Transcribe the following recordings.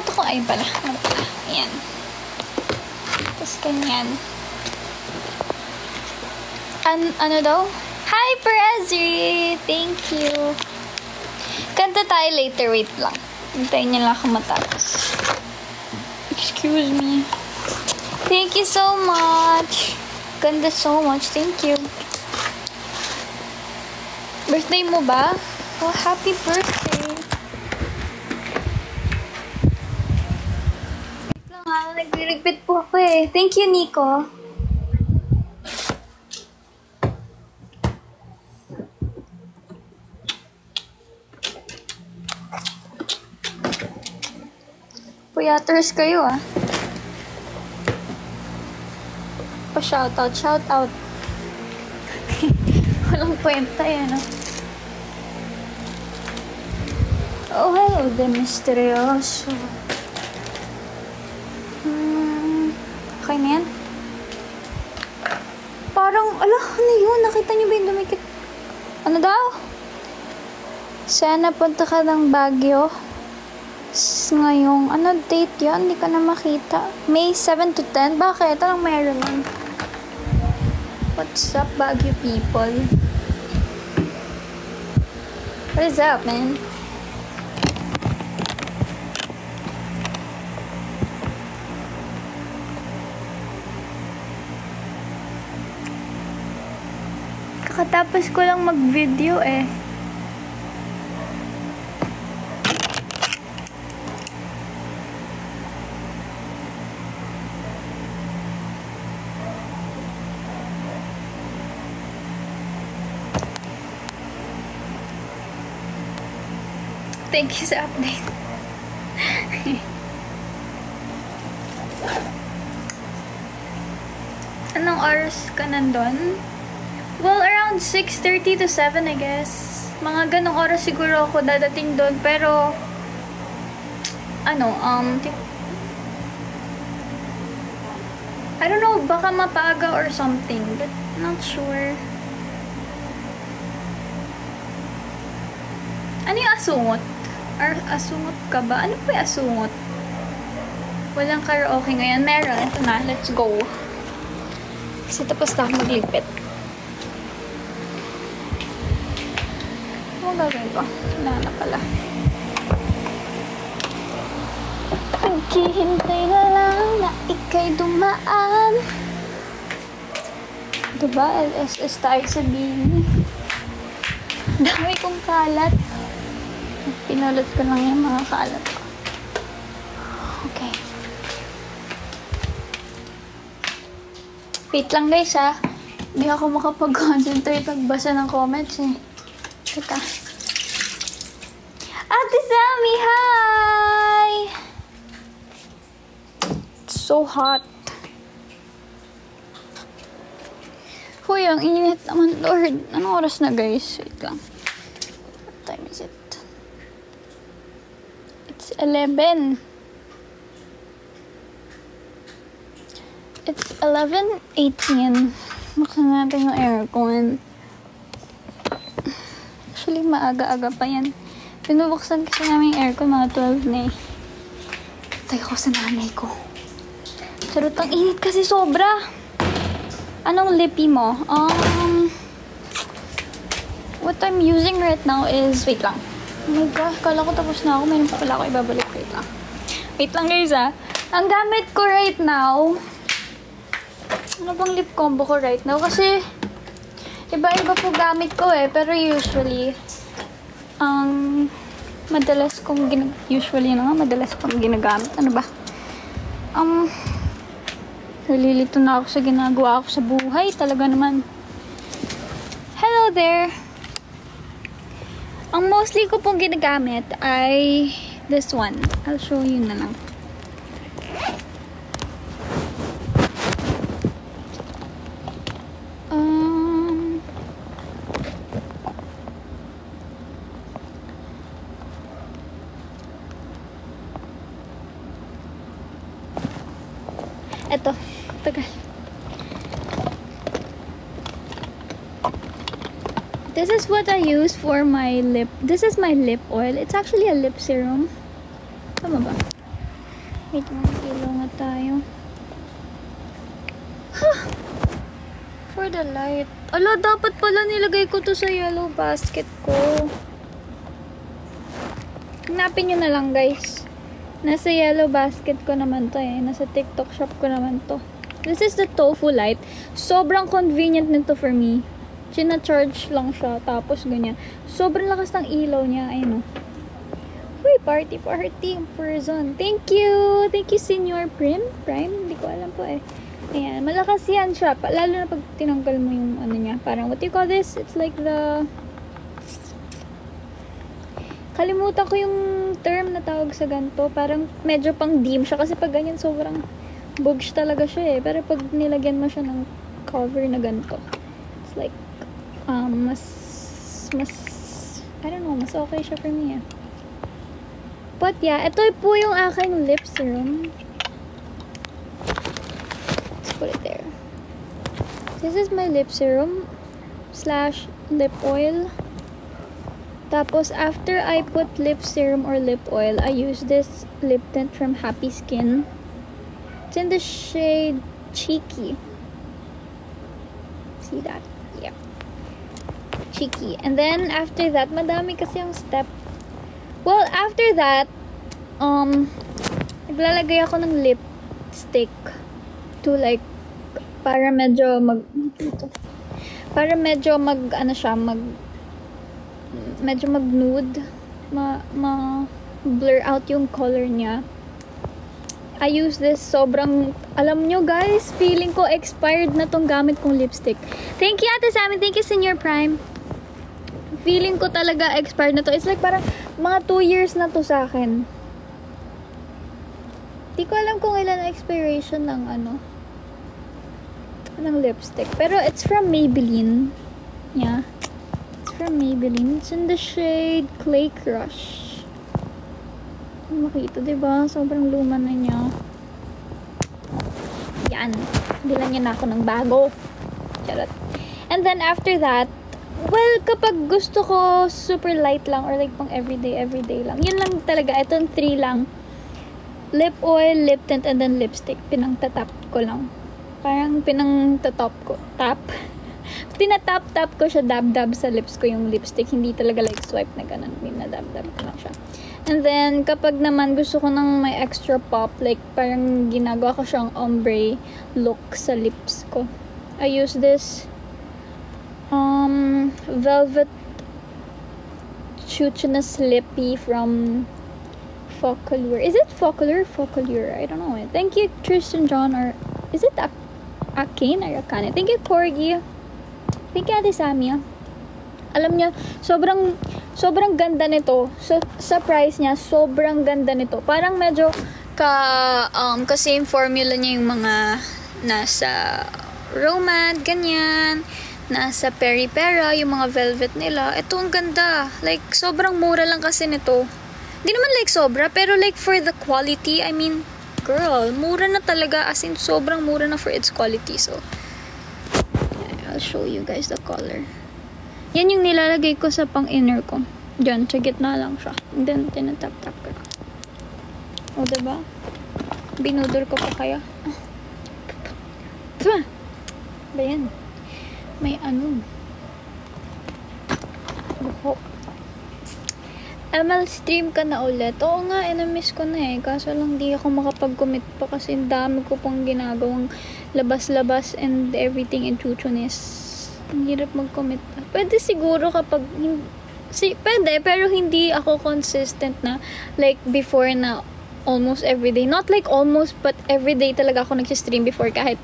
Nakalimutan ko. Ayun pala. Ano pala? Ayan. Tapos ganyan. Ano daw? Hi, Perezri! Thank you. Kanta tayo later. Wait lang. Hintayin niyo lang ako matapos. Excuse me. Thank you so much. Ganda so much. Thank you. Birthday mo ba? Oh, happy birthday. Wait lang ha. Nagre-repeat po ako eh. Thank you, Nico. Puyaters kayo ah. Pa-shoutout, shoutout. Walang kwenta yan ah. Oh, hello, de misteryoso. Okay na yan? Parang, ano yun? Nakita niyo ba yung dumikit? Ano daw? Sana punta ka ng Baguio. Ngayong, ano date yun? Hindi ka na makita. May 7 to 10? Bakit? Anong meron nun? What's up, Baguio people? What is up, man? Kakatapos ko lang mag-video eh. Thank you sa update. Anong oras ka nandun? Well, around 6:30 to 7, I guess. Mga ganong oras siguro ako dadating doon. Pero, I don't know, baka mapaaga or something. But, not sure. Ano yung asungot? Or asungot ka ba? Ano po yung asungot? Walang karaoke ngayon. Meron. Ito na. Let's go. Kasi tapos na ako maglipit. Ano gagawin ko? Wala na pala. Naghihintay na lang na ika'y dumaan. Diba? LSS tayo sabihin. Dami kong kalat. Pinulot ko lang yung mga kalat ko. Okay. Wait lang guys ha. Hindi ako makapag-concentrate pagbasa ng comments eh. Teka. Ate Sammy, hi! It's so hot. Huy, ang init naman, Lord. Anong oras na guys? Wait lang. What time is it? 11. It's 11:18. Buksan natin yung aircon. Actually, maaga-aga pa yan. Pinubuksan kasi namin yung aircon mga 12 na eh. Tayo ko sa nanay ko. Charot, ang init kasi sobra. Anong lippy mo? What I'm using right now is... Wait lang. Oh my gosh, kala ko tapos na ako. Meron pa pala ako ibabalik. Wait lang. Wait lang guys ah. Ang gamit ko right now, ano bang lip combo ko right now? Kasi, iba-iba po gamit ko eh. Pero usually, madalas kong ginagamit. Ano ba? Nalilito na ako sa ginagawa ko sa buhay. Talaga naman. Hello there! Ang mostly ko pong ginagamit ay this one. I'll show you na lang. Eto. Tagal. This is what I use for my lip. This is my lip oil. It's actually a lip serum. Tama ba? Wait, mag-ilaw nga tayo. For the light. Ala, dapat pala nilagay ko to sa yellow basket ko. Hanapin nyo na lang, guys. Nasa yellow basket ko naman to eh. Nasa TikTok shop ko naman to. This is the tofu light. Sobrang convenient nito for me. China-charge lang siya. Tapos ganyan. Sobrang lakas ng ilaw niya. Ayun o. Uy, party in person. Thank you! Thank you, Senior Prime. Hindi ko alam po eh. Ayan. Malakas yan siya. Lalo na pag tinanggal mo yung ano niya. Parang, what do you call this? It's like the... Kalimutan ko yung term na tawag sa ganito. Parang medyo pang dim siya. Kasi pag ganyan, sobrang bugs talaga siya eh. Pero pag nilagyan mo siya ng cover na ganito, it's like, mas, I don't know, mas okay siya for me eh. But yeah, ito po yung aking lip serum. Let's put it there. This is my lip serum / lip oil. Tapos, after I put lip serum or lip oil, I use this lip tint from Happy Skin. It's in the shade Cheeky. See that? Yeah. Cheeky. And then, after that, madami kasi yung step. Well, after that, naglalagay ako ng lipstick to like, para medyo medyo mag-nude, blur out yung color niya. I use this, sobrang, alam nyo guys, feeling ko expired na tong gamit kong lipstick. Thank you, Ate Sammy. Thank you, Senior Prime. Feeling ko talaga expired na to. It's like parang mga 2 years na to sa akin. Di ko alam kung ilan na expiration ng ng lipstick. Pero it's from Maybelline. Yeah. From Maybelline. It's in the shade Clay Crush. Makita, diba? Sobrang luma na niya. Yan. Bilan niya na ako ng bago. Charot. And then after that, well, kapag gusto ko super light lang or like pang everyday lang. Yun lang talaga. Itong 3 lang. Lip oil, lip tint, and then lipstick. Pinang-tatap ko lang. Parang pinang-tatap ko. Tinatap-tap ko siya, dab-dab sa lips ko yung lipstick. Hindi talaga like swipe na ganun. Dinadab-dab ko lang siya. And then, kapag naman gusto ko ng may extra pop, like parang ginagawa ko siyang ombre look sa lips ko. I use this Velvet Chutness Lippy from Focallure. Is it Focallure? Focallure. I don't know. Thank you, Tristan John. Or is it Akane or Akane? Thank you, Corgi. Thank you, Ate Sammy. Alam niya, sobrang ganda nito. So, sa price niya, sobrang ganda nito. Parang medyo ka-same formula niya yung mga nasa Romand, ganyan. Nasa Peripera, yung mga velvet nila. Ito, ang ganda. Like, sobrang mura lang kasi nito. Di naman like sobra, pero like for the quality, I mean, girl, mura na talaga. As in, sobrang mura na for its quality. So, I'll show you guys the color. Yan yung nilalagay ko sa pang-inner ko. Diyan, sa gitna lang siya. And then, tinatap-tap ko. O, diba? Binudor ko pa kaya. Diba? Ba yan? May ano. Buho. ML stream ka na ulit. Oo nga, na-miss ko na eh. Kaso lang di ako makapag-commit pa kasi dami ko pang ginagawang labas-labas and everything in chuchunis. Ang hirap mag-commit pa. Pwede siguro kapag pwede, pero hindi ako consistent na like before na almost everyday. Not like almost, but everyday talaga ako nag-stream before kahit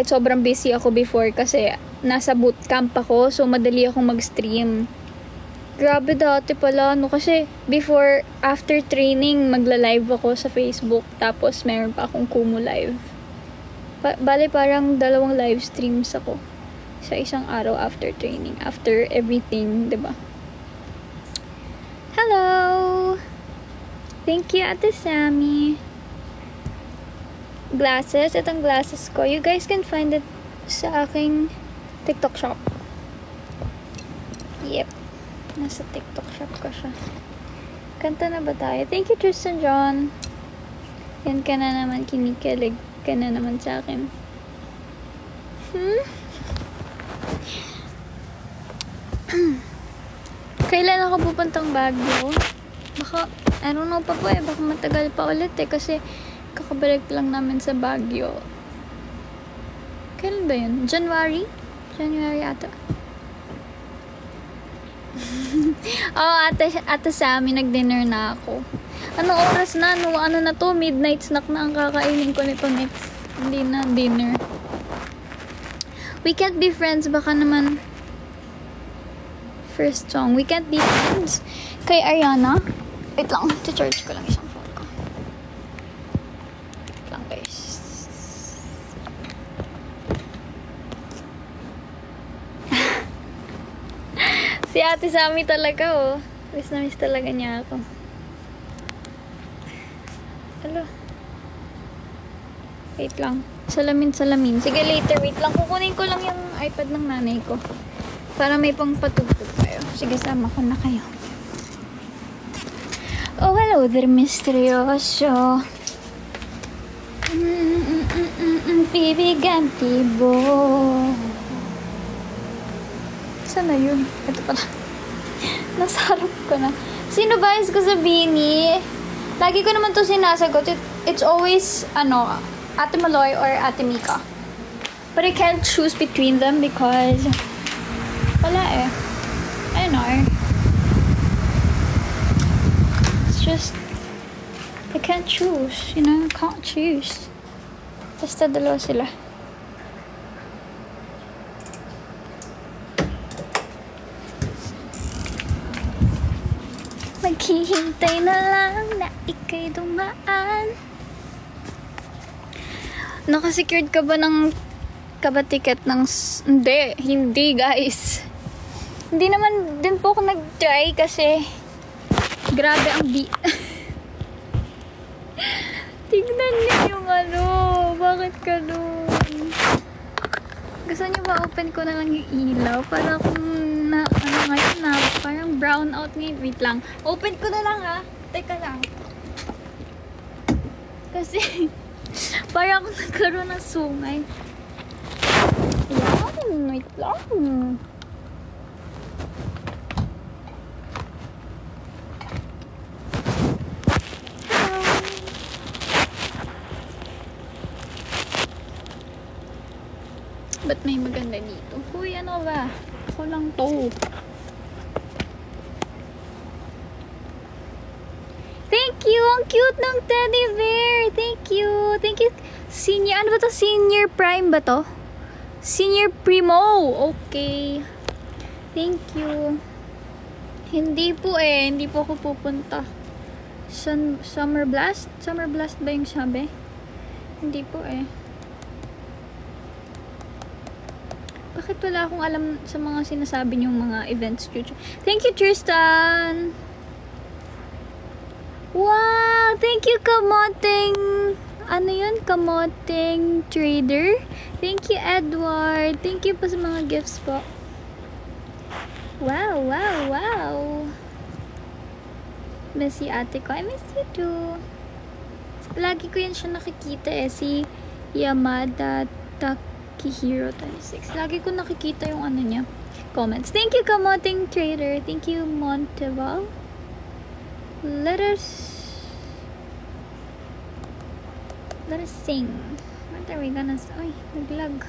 sobrang busy ako before kasi nasa bootcamp ako, so madali akong mag-stream. Grabe dati pala, no? Kasi before, after training, magla-live ako sa Facebook. Tapos, meron pa akong Kumu live. Bale, parang 2 live streams ako sa isang araw after training. After everything, diba? Hello! Thank you, Ate Sammy. Glasses. Itong glasses ko. You guys can find it sa aking TikTok shop. Yep. Nasa TikTok shop ko siya. Kanta na ba tayo? Thank you, Tristan John. Yan ka na naman, kinikilig ka na naman sa akin. Kailan ako pupuntang Baguio? Baka, I don't know pa po baka matagal pa ulit kasi kakabalik lang namin sa Baguio. Kailan ba yun? January? January ata. ate Sammy, nag-dinner na ako. Anong oras na? Ano na to? Midnight snack na ang kakainin ko nito next. Hindi na dinner. We can't be friends. Baka naman first song. We can't be friends. Kay Ariana. Wait lang. To-charge ko lang isang phone ko. Wait lang guys. Si Ate Sammy talaga oh. Miss na miss talaga niya ako. Hello. Wait lang. Salamin. Sige, later. Wait lang. Kukunin ko lang yung iPad ng nanay ko. Para may pang patugtog kayo. Sige, sama ko na kayo. Oh, hello there, misteryoso. Bibigan tibo. Saan na yun? Ito pala. Nasa harap ko na. Sino ba yung ko sa Bini? Lagi ko naman to sinasagot. It's always, Ate Maloy or Ate Mika. But I can't choose between them because wala eh. I don't know. It's just I can't choose. I can't choose. Basta dalawa sila. Maghihintay na lang na ika'y dumaan. Nakasecured ka ba ng ticket ng... Hindi guys. Hindi naman din po ako nag-try kasi grabe ang tignan niyo yung bakit ganun? Gusto niyo ba open ko na lang yung ilaw para kung ngayon na parang brown out ngayon. Wait lang. Open ko na lang ha. Teka lang. Kasi parang ako nagkaroon ng sungay. Ayan. Wait lang. Ba't may maganda dito? Uy, ano ba? Ako lang to. Thank you! Ang cute ng teddy bear! Thank you! Thank you! Senior, ano ba to? Senior Prime ba to? Senior Primo! Okay. Thank you. Hindi po hindi po ako pupunta. Summer Blast? Summer Blast ba yung sabi? Hindi po Bakit wala akong alam sa mga sinasabi niyong mga events? Thank you, Tristan! Wow! Thank you, Kamoting! Ano yun? Kamoting Trader? Thank you, Edward! Thank you po sa mga gifts po. Wow! Wow! Wow! Miss si ate ko. I miss you too. Lagi ko yan siya nakikita si Yamada Takihiro 26. Lagi ko nakikita yung niya. Comments. Thank you, Kamoting Trader. Thank you, Monteval. Let us sing. What are we gonna say? Ay, naglag.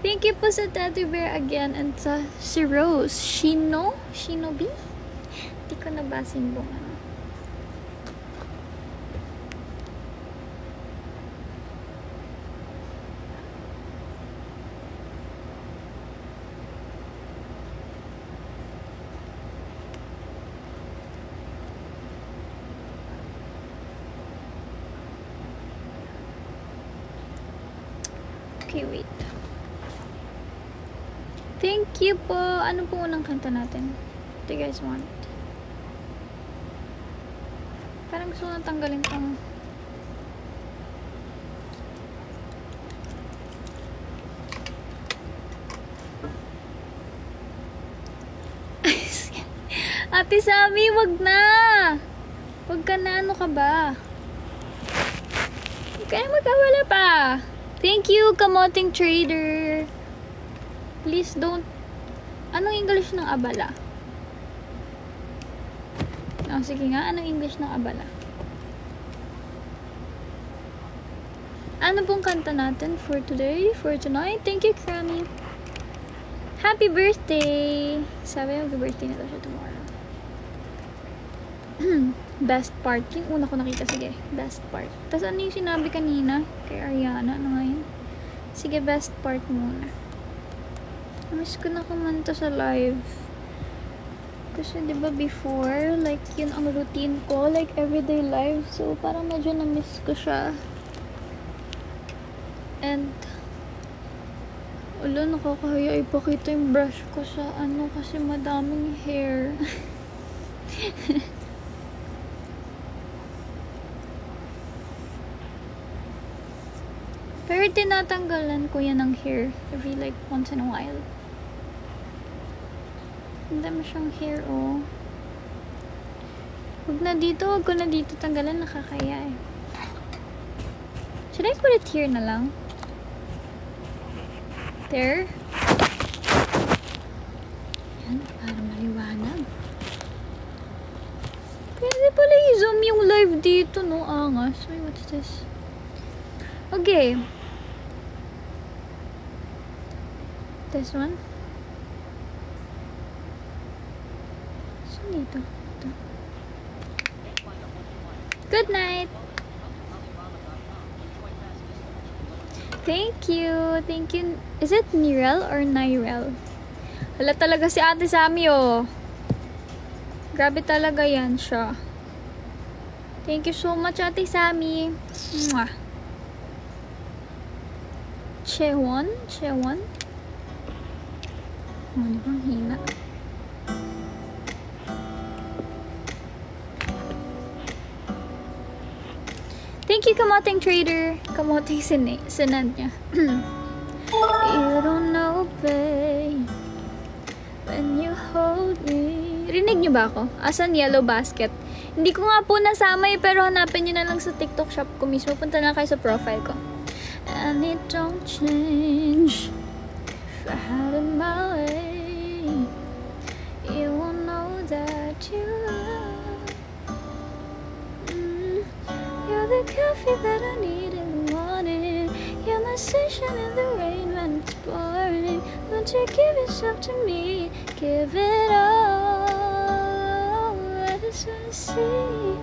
Thank you po sa teddy bear again and sa si Rose. Shinobi? Hindi ko nabasin buong Okay, wait. Thank you po. Ano po unang kanta natin? What do you guys want? Parang gusto ko na tanggalin tong Ate Sammy, wag na! Huwag ka na, ano ka ba? Huwag ka na magkawala pa. Thank you, kamoting trader. Please don't. Anong English ng abala? Oh, sige nga, anong English ng abala? Ano pong kanta natin for today, for tonight? Thank you, Krami. Happy birthday! Sabi mag-birthday na daw siya tomorrow. Best part. Yung una ko nakita. Sige, best part. Tapos ano yung sinabi kanina kay Ariana? Ano nga yun? Sige, best part muna. Miss ko na kumanta sa live. Kasi diba before, like yun ang routine ko. Like everyday live. So parang medyo na-miss ko siya. And wala, nakakahaya ipakita yung brush ko sa ano kasi madaming hair. Pero tinatanggalan ko yan ng hair every like once in a while. Ang dami siyang hair, oh. Huwag ko na dito tanggalan, nakakaya eh. Should I put it here na lang? There? Yan, para maliwanag. Pwede pala i-zoom yung live dito, no? Angas. Wait, what's this? Okay. This one. So, dito. Ito. Good night! Thank you. Thank you. Is it Nirel or Nirel? Hala talaga si Ate Sammy, oh. Grabe talaga yan siya. Thank you so much, Ate Sammy. Mwah. Chewon? Chewon? Oh, di bang hina? Thank you, kamoting trader. Kamoting sinan niya. You don't know, babe, when you hold me. Rinig niyo ba ako? Asan Yellow Basket? Hindi ko nga po nasama eh, pero hanapin niyo na lang sa TikTok shop ko mismo. Punta na kayo sa profile ko. And it don't change if I had it my way. You won't know that you the coffee that I need in the morning. You're my sunshine in the rain when it's pouring. Won't you give yourself to me? Give it all. I just wanna see.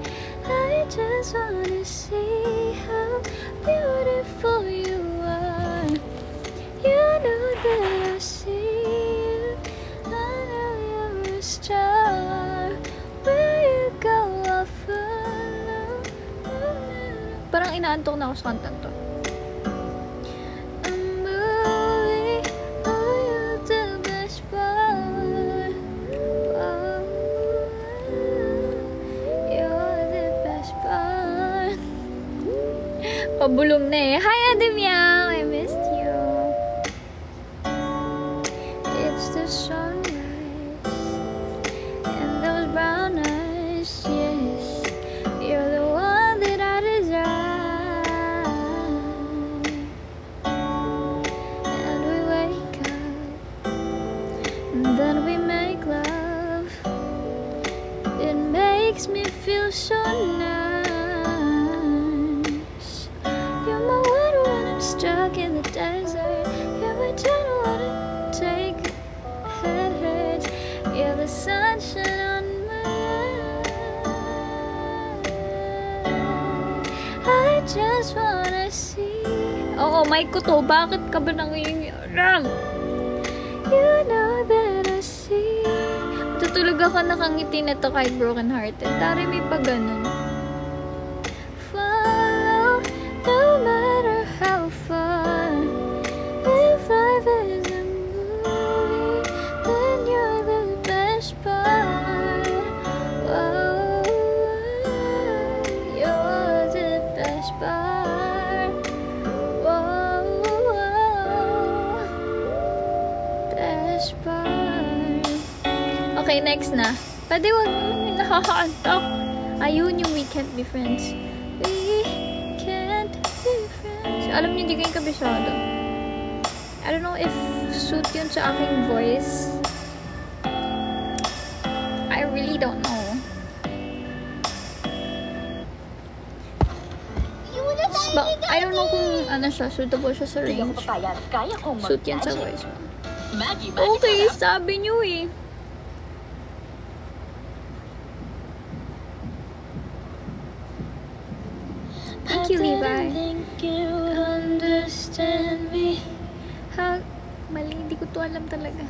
I just wanna see how beautiful you are. You know that I see you. I know you're a star. Where you go, I'll follow. Parang inaantok na ako sa kantan to. I'm moving, oh, you're the best part. Oh, you're the best part. Pabulong na eh. Hi, Ademiang! I missed you. It's the sunrise and those brown eyes, yes. You're the one that I desire. And we wake up, and then we make love. It makes me feel so nice. You're my water when I'm stuck in the desert. You're my tunnel when I take head hurts. You're the sunshine on my life. I just wanna see. Oo, mic ko to. Bakit ka ba nangingialam? You know that I see. Tutulog ako nakangiti na to kahit broken hearted. Tari may pa ganun. Follow, no matter how far. If life is a movie, then you're the best part. Whoa, you're the best part. Whoa, best part. Okay, next na. Pwede wag naman yung nakakaantok. Ayun yung We Can't Be Friends. We can't be friends. Alam niyo, hindi kayo kabisado. I don't know if suit yun sa aking voice. I really don't know. But I don't know kung ano siya, suitable siya sa range. Suit yan sa voice. Okay, sabi niyo eh. Thank you, Levi. Mali, hindi ko to alam talaga.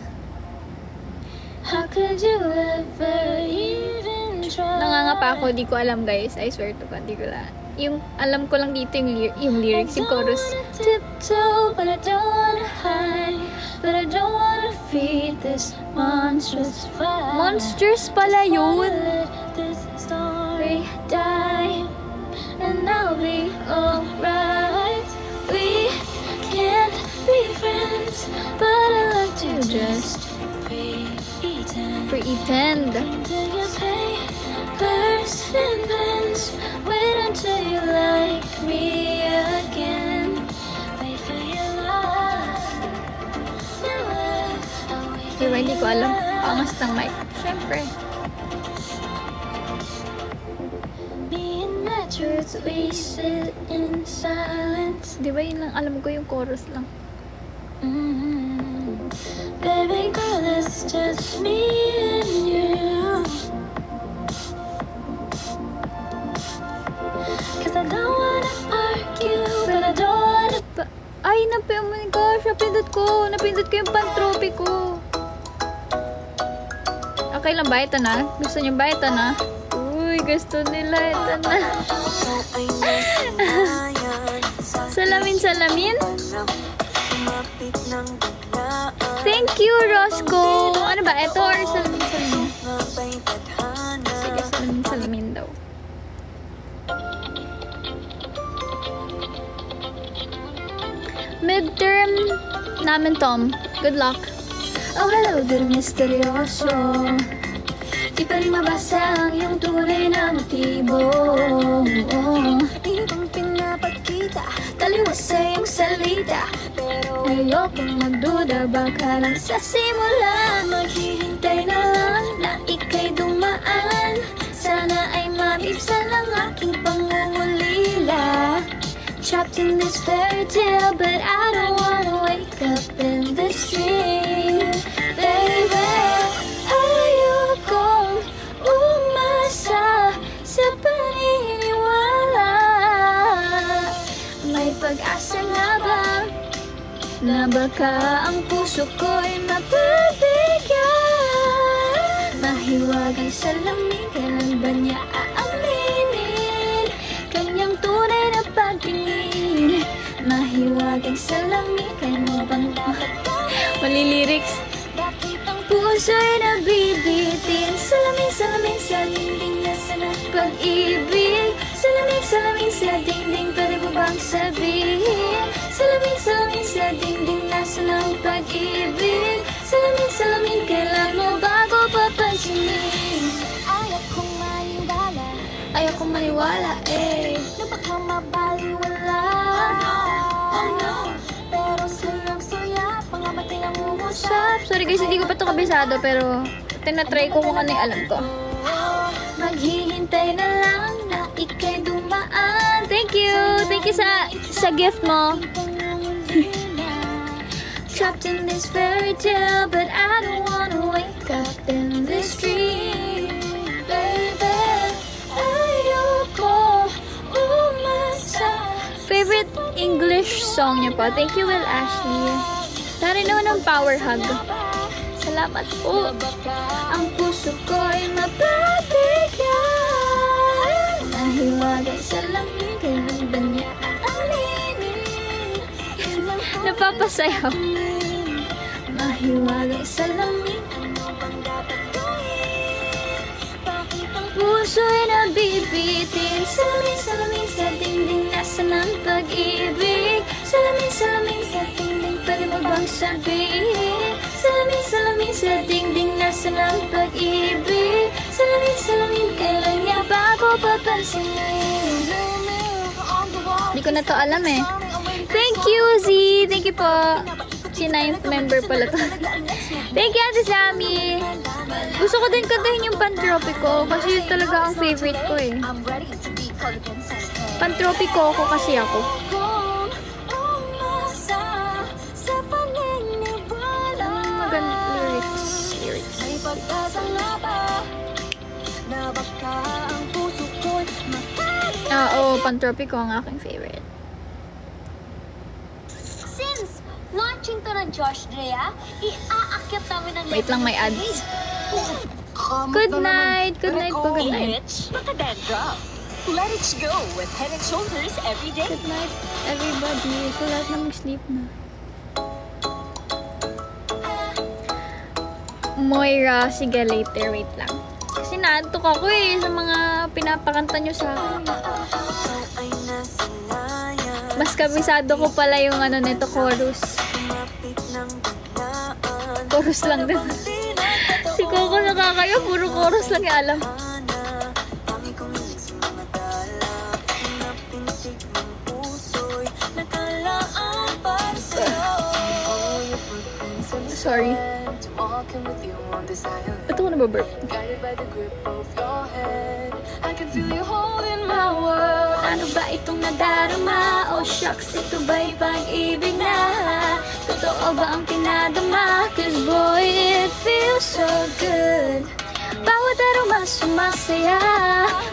How could you ever even try? Nangangapa ako, di ko alam guys. I swear to God, di ko alam. Yung alam ko lang dito yung lyrics, yung chorus. Tiptoe, but I don't wanna hide. But I don't wanna feed this monstrous fire. Monsters pala yun. Let this story die, and I'll be alright. We can't be friends, but I like to just Pretend. Until you pay first and pens. Wait until you like me again. Wait for your love. Diba, hindi ko alam. Pangas ng mic. Siyempre. Me and the truth, we sit in silence. Diba, yun lang alam ko yung chorus lang. Baby girl, it's just me and you. Cause I don't wanna argue, but I don't wanna. Ay, oh my gosh, napindot ko yung pantropy ko. Okay lang ba? Ito na? Gusto niyo ba? Ito na? Uy, gusto nila. Ito na. Salamin. Thank you, Roscoe. Ano ba? Ito or salamin? Sige, salamin daw. Midterm namin, Tom. Good luck. Oh, hello there, misteryoso. Di pa rin mabasa ang iyong tunay na motibo. Di bang pinapagkita, taliwas sa iyong salita. Pero ayokong magduda, baka lang sa simula. Maghihintay na lang na ika'y dumaan. Sana ay mabibsan ang aking pangungulila. Trapped in this fairy tale, but I don't wanna wake up in this dream. Baby, ayokong umasa sa paniniwala. May pag-asa nga ba na baka ang puso ko'y mapabigyan? Mahiwagang salamin, kailan ba niya aaminin kanyang tunay na pagtingin? Mahiwagang salamin, kailan mo bang Mali lyrics. bakit ang puso'y nabibitin? Salamin sa dingding nasa ng pag-ibig. Salamin sa dingding, pwede mo bang sabihin? Salamin sa dingding nasa ng pag-ibig. Salamin, kailan mo bago papansinin? Ayaw kong maniwala eh, na baka mabaliwala. Oh no, pero sayang-saya, pangamatay ang umusap. Sorry guys, hindi ko pa ito kabisado, pero tinatry ko kung ano yung alam ko. Maghihintay na lang na ika'y dumaan. Thank you sa gift mo. Trapped in this fairy tale, but I don't wanna wake up in this dream. Baby, ayoko umasa. Favorite English song niya pa. Thank you, Will Ashley. Tari naman ng power hug. Salamat po. Ang puso ko'y mapabigyan. Nahiwaga sa langit, kailan ba niya aaminin? Napapasayaw. Mahiwaga sa langit, ano bang dapat gawin? Bakit ang puso'y nabibitin? Salamin sa dingding, nasa ng pag-ibig. Salamin sa dingding, pwede mo bang sabihin? Salamin sa dingding, nasa ng pag-ibig. Salamin, kailan niya bago Hindi ko na to alam eh. Thank you, Z! Thank you po. Si 9th member pala to. Thank you, Ate Sammy! Gusto ko din kantahin yung Pantropico kasi yun talaga ang favorite ko eh. Pantropico ko kasi ako. Magandang lyrics. Oo, Pantropico ang aking favorite. Since launching to ng Josh Drea, iaakyat namin ang Wait lang, may ads. Good night! Good night po, good night. Let it go with Head and Shoulders every day. Good night, everybody. So, lahat na mag-sleep na. Moira, sige later. Wait lang. Kasi naantok ako eh sa mga pinapakanta nyo sa akin. Mas kabisado ko pala yung ano nito, chorus. Chorus lang din. Si Coco nakakaya, puro chorus lang yung alam. Sorry. Ito ko nababurp. Ano ba itong nadarama? Oh shucks, ito ba'y pag-ibig na? Totoo ba ang pinadama? Cause boy, it feels so good. Bawat aroma sumasaya,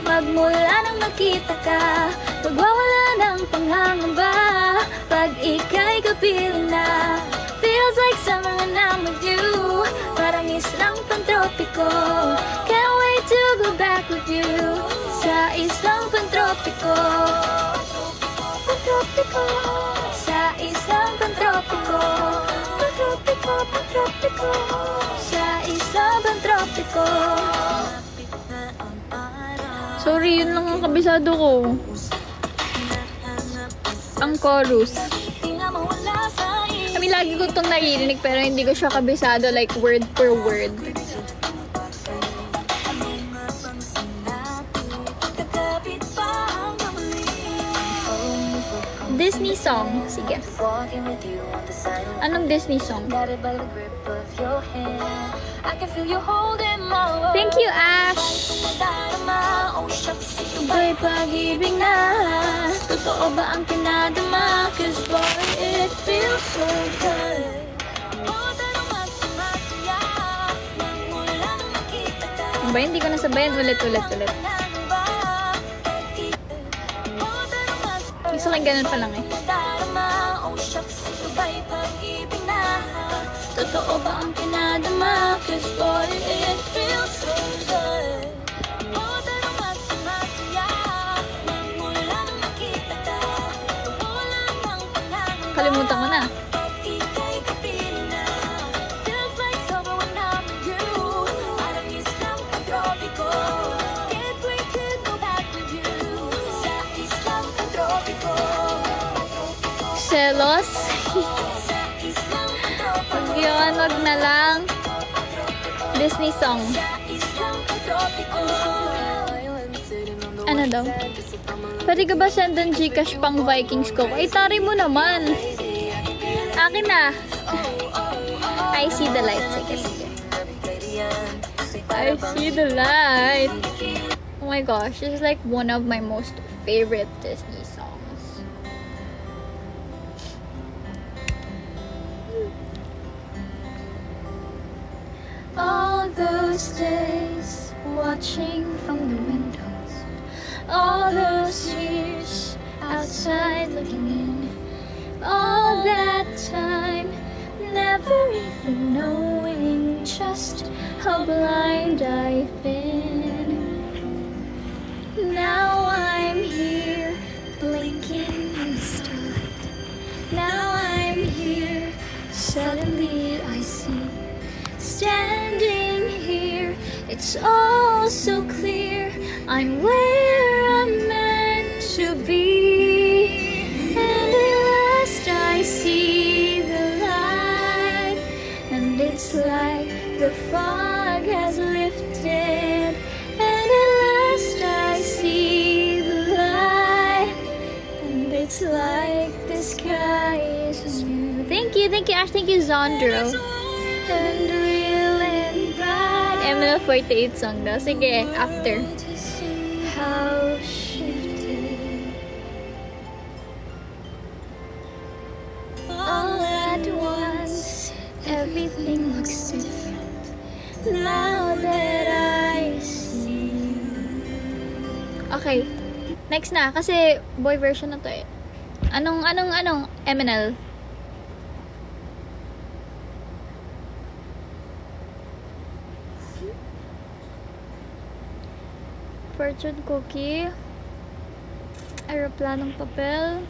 magmula nang nakita ka, magwawala ng panghangamba, pag ika'y kapiling na. Feels like summer when I'm with you, parang islang pantropiko. Can't wait to go back with you, sa islang pantropiko. Pantropiko, sa islang pantropiko. Pantropiko, pantropiko, sa islang pantropiko. Sorry, yun lang ang kabisado ko. Ang chorus. I mean, lagi ko itong naririnig pero hindi ko siya kabisado like word per word. Disney song. Sige. Anong Disney song? Thank you, Ash! Ba'y pag-ibig na? Totoo ba ang pinadama? Cause boy, it feels so good. Ba, hindi ko nasabayan ulit. Gusto lang ganun pa lang eh. Totoo ba ang pinadama? Cause boy, it feels so good. Kalimutan ko na. Selos. Wag na lang. Disney song. Ano daw? Pwede ka ba sendan Gcash pang Vikings ko? Ay, tari mo naman. Akin na. I see the light. Sige. I see the light. Oh my gosh, this is like one of my most favorite Disney songs. All those days watching from the windows, all those years outside looking in, all that time never even knowing just how blind I've been. Now I'm here blinking in the starlight. Now I'm here, suddenly I see. Standing here, it's all so clear. I'm where I'm meant to be. And at last I see the light. And it's like the fog has lifted. And at last I see Lisandro. And real and bright. ML48 song daw. Sige, after. How shifted all at once, everything looks different now that I see you. Okay. Next na. Kasi boy version na to eh. Anong MNL? Fortune cookie. Aeroplanong papel.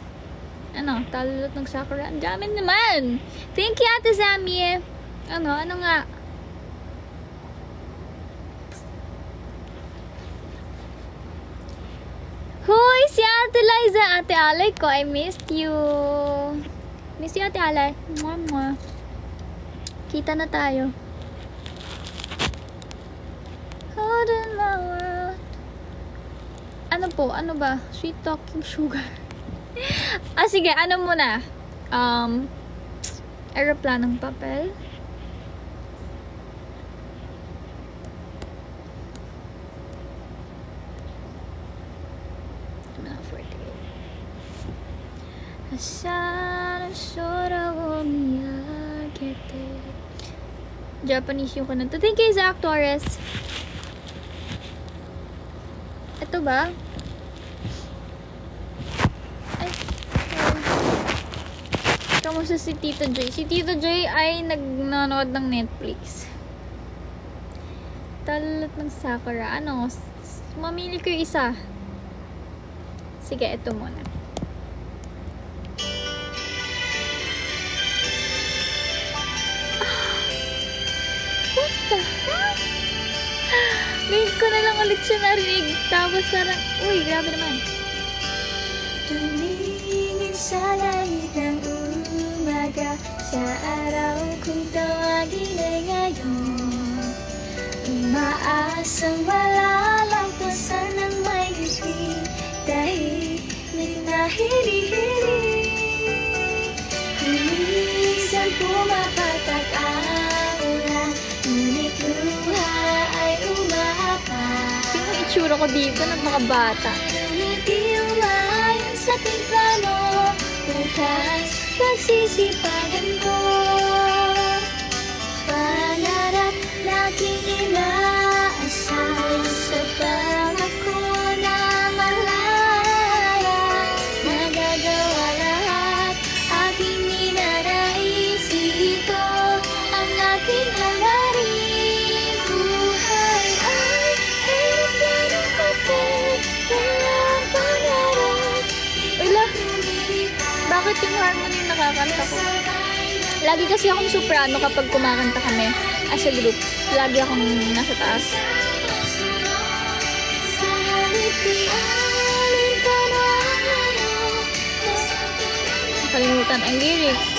Ano? Talulot ng Sakura. Ang dami naman! Thank you, Ate Zami! Ano nga? Hoy! Si Ate Liza! Ate Alay ko, I missed you! Miss you, Ate Alay. Mwah, mwah. Kita na tayo. Out in my world. Ano po? Ano ba? Sweet talking sugar. Sige. Ano muna? Aeroplanong papel. Japanese yung kanto. Thank you, Zach Torres. Ito ba? Ay. Kamusta si Tito Joy? Si Tito Joy ay nanonood ng Netflix. Talot ng Sakura. Ano? Mamili ko yung isa. Sige, ito muna. What the heck? Ngayon ko na lang ulit siya narinig. Tapos sarang, uy, grabe naman. Tumingin sa langit ng umaga, sa araw kung tawagin ay ngayon. Umaasang malalampasan ng may ngiti, tahimik na hiri-hiri. Kuminsan pumapatak ang ulan, ngunit luha ay umahapak. Yung itsura ko dito ng mga bata. Hindi umayon sa plano, bukas pagsisipagan ko. Pangarap laging inaasal sa pangako na malaya. Nagagawa lahat, aking ninanais, ito ang aking hangarin. Buhay ay aeroplanong papel, walang pangarap. Wala. Bakit yung harmony yung nakakanta ko? Lagi kasi akong soprano kapag kumakanta kami as a group. Lagi akong nasa taas. Nakalimutan ang lyrics.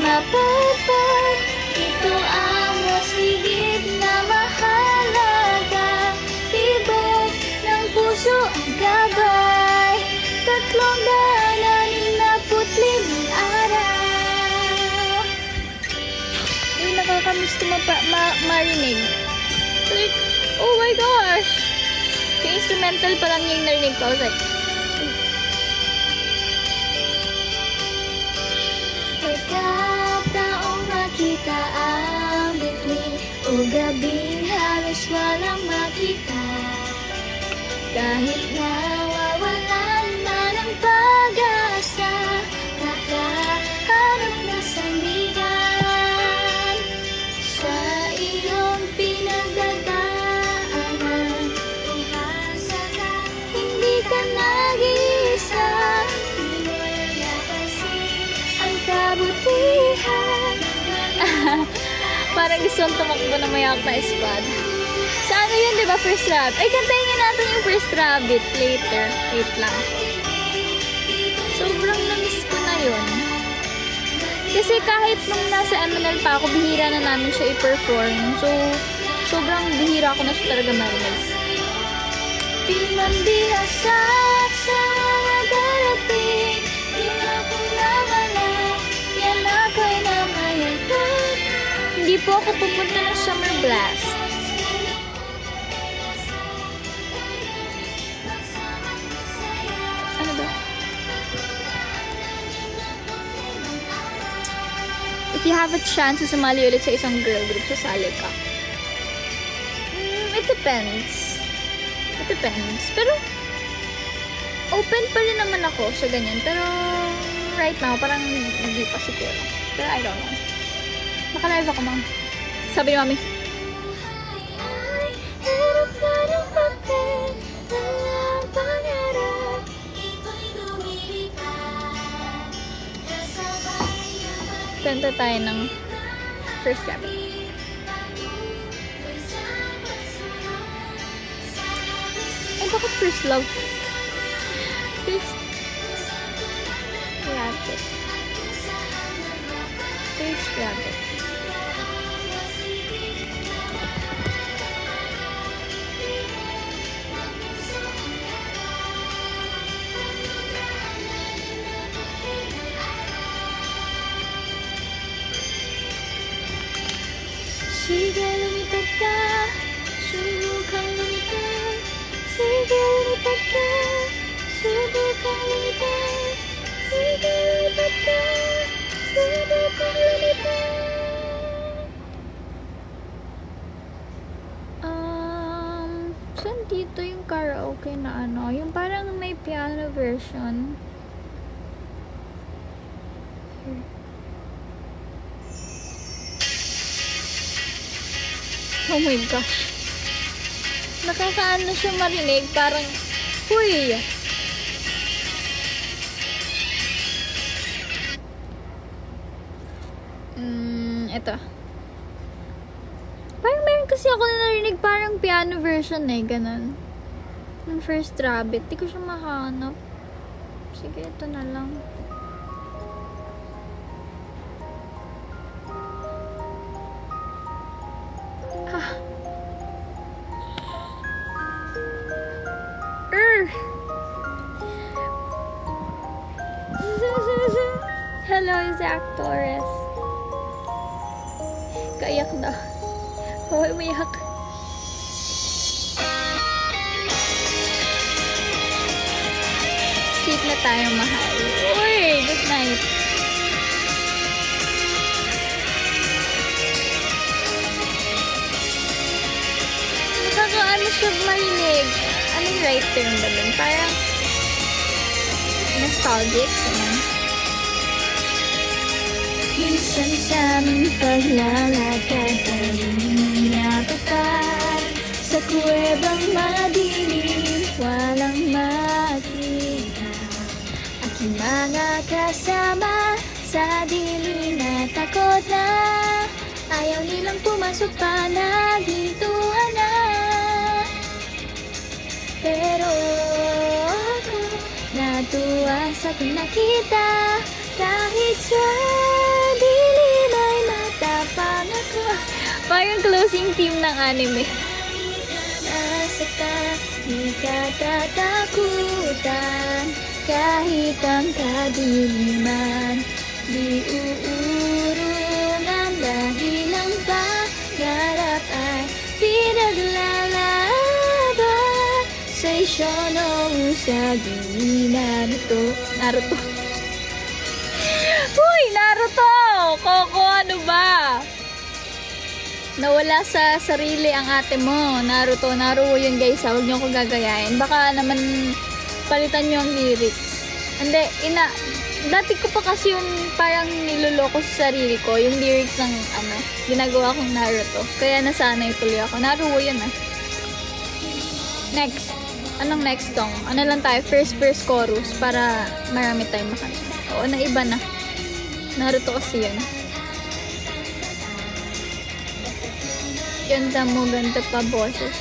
Mapagpag, ito ang mas higit na mahalaga. Tibok ng puso ang gabay, 365 araw. Uy, nakakamiss ko marinig. Like, oh my gosh! Yung instrumental pa lang yung narinig ko. I was like, Pagkataong makita ang bituin o gabing halos walang makita. Kahit nawawalan man ang pag-asa, nakahanap na sandigan. Sa iyong pinagdadaanan, umasa ka, hindi ka nag-iisa. Di mo napansin ang kabutihan. parang gusto kong tumakbo na mayak na espada. Sa ano yun, di ba? First Rabbit. Ay, kantayin nga natin yung First Rabbit later. Wait lang. Sobrang na-miss ko na yun. Kasi kahit nung nasa MNL pa ako, bihira na namin siya i-perform. So, sobrang bihira ko na siya talaga marinig. Di man bihasa sa mga darating, di ako nawala, yan ako'y namaya. Hindi po ako pupunta ng Summer Blast. Ano ba? If you have a chance na sumali ulit sa isang girl group, sasali ka. It depends. It depends. Pero, open pa rin naman ako sa ganyan. Pero, right now, parang hindi pa siguro. Pero, I don't know. Naka-live ako, ma'am. Sabi ni mami. Kanta tayo ng First Rabbit. Ay, bakit First Love? First Rabbit. First Rabbit. Sige, lumipad ka. Subukang lumipad. Sige, lumipad ka. Subukang lumipad. Sige, lumipad ka. Subukang lumipad. Saan dito yung karaoke na ano? Yung parang may piano version. Here. Oh my gosh. Nakakaano siya marinig. Parang, huy! Ito. Parang meron kasi ako na narinig parang piano version eh. Ganun. Ng First Rabbit. Di ko siya mahanap. Sige, ito na lang. Hello, Zach Torres. Kaiyak na. Hoy, umiyak. Sleep na tayo, mahal. Uy, good night. Nakakaano siya marinig. Anong right term ba dun? Parang nostalgic. Minsan sa aming paglalakad ay napatay sa kuwebang madilim, walang makita. Aking mga kasama sa dilim na takot na, ayaw nilang pumasok pa, naghintuhan na. Pero ako natuwa sa aking nakita, kahit sa dilim ay matapang ako. Parang closing theme ng anime. Nasaktan, di katatakutan, kahit ang kadiliman di uurungan, dahil ang pangarap ay pinaglalaban sa isyono sa gina nito. Naruto. Uy, Naruto! Koko, ano ba? Nawala sa sarili ang ate mo. Naruto yun guys. Huwag niyo ko gagayain. Baka naman palitan niyo ang lyrics. Hindi, dati ko pa kasi yung parang niloloko sa sarili ko. Yung lyrics ng ginagawa kong Naruto. Kaya nasanay tuloy ako. Naruto yun ah. Next. Anong next song? Ano lang tayo? First chorus para marami tayong makanta. Oo, naiba na. Naruto kasi yun. Ganda mo, ganda pa boses.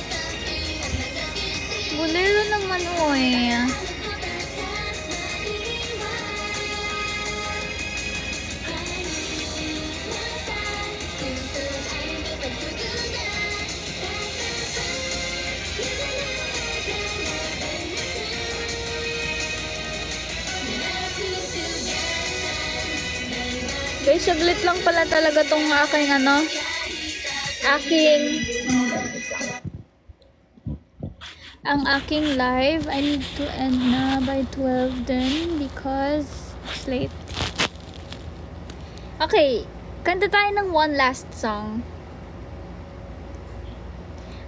Bolero naman o eh. Guys, saglit lang pala talaga tong aking aking live, I need to end na by 12 din because it's late. Okay, kanta tayo ng one last song.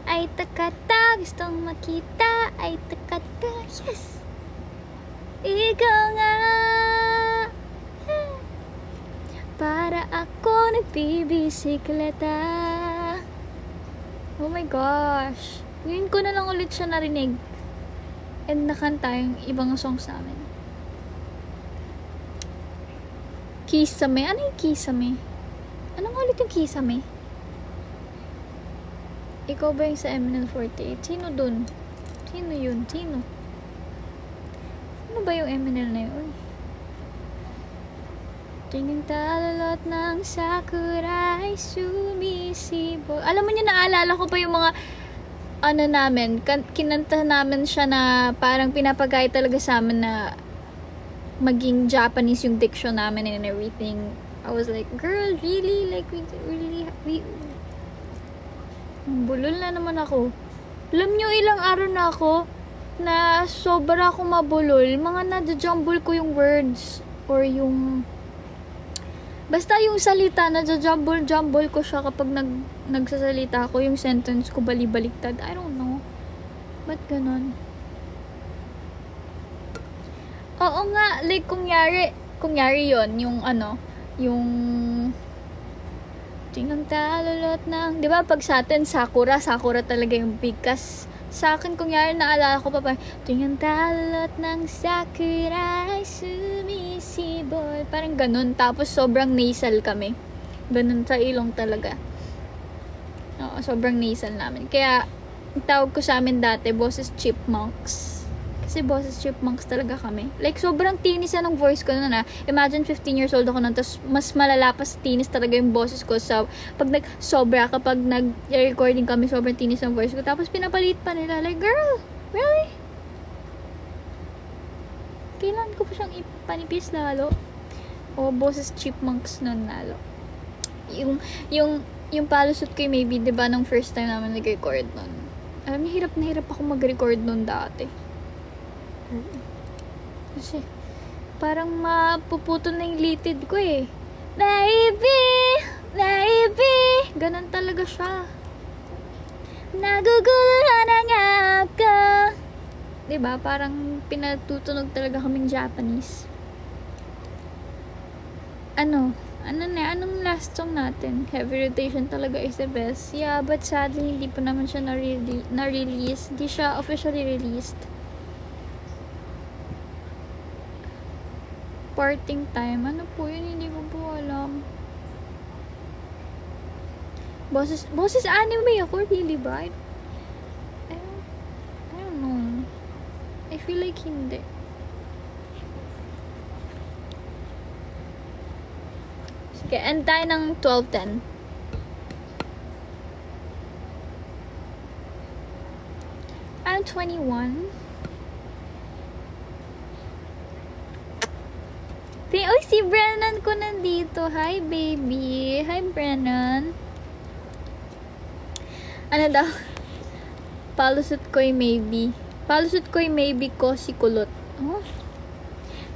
Ay takata, gustong makita. Ay takata, yes! Ikaw nga. Para ako nagbibisikleta. Oh my gosh. Ngayon ko na lang ulit siya narinig. And nakanta yung ibang songs namin. Kisame. Ano yung Kisame? Ano nga ulit yung Kisame? Ikaw ba yung sa MNL48? Sino dun? Sino yun? Sino? Ano ba yung MNL na yun? Tingin talot ng sakura ay sumisibo. Alam mo niya, naalala ko pa yung mga ano namin, kinanta namin siya na parang pinapagay talaga sa amin na maging Japanese yung diction namin and everything. I was like, girl, really? Like, we bulol na naman ako. Alam nyo, ilang araw na ako na sobra akong mabulol. Mga nadjumble ko yung words or yung basta yung salita, nadjumble ko siya kapag nagsasalita ako, yung sentence ko bali-baliktad. I don't know. Ba't ganon? Oo nga, like, kunyari yon yung ano, yung tingang talulot ng, di ba, pag sa atin, sakura talaga yung bigkas. Sa akin, kunyari, naalala ko pa tingang talulot ng sakura ay sumisibol. Parang ganun. Tapos, sobrang nasal kami. Ganun sa ilong talaga. Oo, sobrang nasal namin. Kaya, ang tawag ko sa amin dati, boses chipmunks. Kasi boses chipmunks talaga kami. Like, sobrang tinis na ng voice ko na. Imagine, 15 years old ako nun, tapos mas malala pa sa tinis talaga yung boses ko. So, kapag nag-recording kami, sobrang tinis ng voice ko. Tapos, pinapalit pa nila. Like, girl, really? Kailan ko pa siyang ipanipis lalo? O, boses chipmunks nun lalo. Yung palusot ko maybe, diba, nung first time namin nag-record nun. Alam niyo, hirap na hirap ako mag-record nun dati. Kasi, parang mapuputol na yung litid ko eh. Naibi, ganun talaga siya. Naguguluhan ang ako. Diba? Parang pinatutunog talaga kaming Japanese. Anong last song natin? Heavy Rotation talaga is the best. Yeah, but sadly, hindi pa naman siya na-release. Hindi siya officially released. Parting Time. Ano po yun? Hindi ko po alam. Boses anime ako? Really ba? I don't know. I feel like hindi. Sige, end tayo ng 12:10. I'm 21. Uy, si Brennan ko nandito. Hi, baby. Hi, Brennan. Ano daw? Palusot ko'y maybe. Palusot ko'y maybe ko si kulot. Oh.